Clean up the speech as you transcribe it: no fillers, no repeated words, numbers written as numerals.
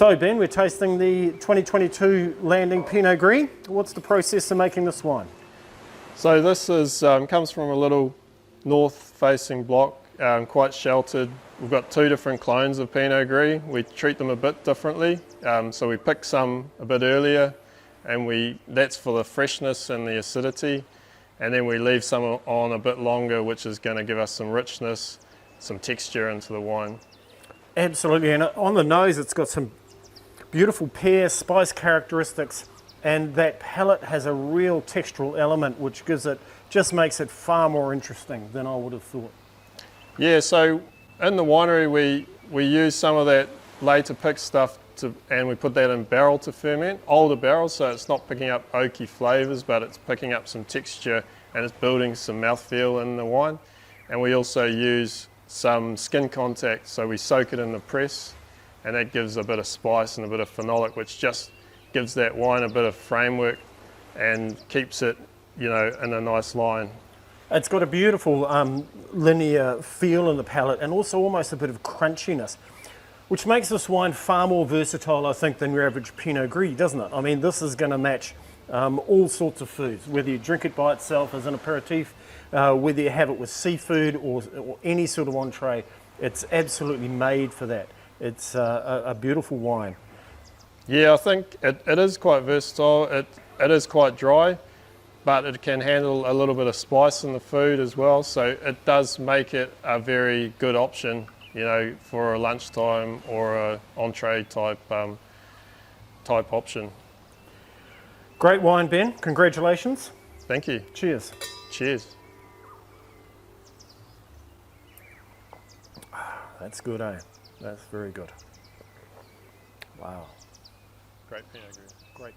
So Ben, we're tasting the 2022 Landing Pinot Gris. What's the process of making this wine? So this is comes from a little north-facing block, quite sheltered. We've got two different clones of Pinot Gris. We treat them a bit differently. So we pick some a bit earlier, and that's for the freshness and the acidity. And then we leave some on a bit longer, which is going to give us some richness, some texture into the wine. Absolutely, and on the nose it's got some beautiful pear spice characteristics, and that palate has a real textural element which just makes it far more interesting than I would have thought. Yeah, so in the winery we use some of that later pick stuff and we put that in barrel to ferment, older barrels, so it's not picking up oaky flavours, but it's picking up some texture and it's building some mouthfeel in the wine. And we also use some skin contact, so we soak it in the press, and that gives a bit of spice and a bit of phenolic, which just gives that wine a bit of framework and keeps it, in a nice line. It's got a beautiful linear feel in the palate, and also almost a bit of crunchiness, which makes this wine far more versatile, I think, than your average Pinot Gris, doesn't it? I mean, this is going to match all sorts of foods, whether you drink it by itself as an aperitif, whether you have it with seafood or any sort of entree. It's absolutely made for that. It's a beautiful wine. Yeah, I think it is quite versatile. It is quite dry, but it can handle a little bit of spice in the food as well, so it does make it a very good option, for a lunchtime or a entree type option. Great wine, Ben. Congratulations. Thank you. Cheers. Cheers. That's good, eh? That's very good. Wow. Great Pinot Gris. Great.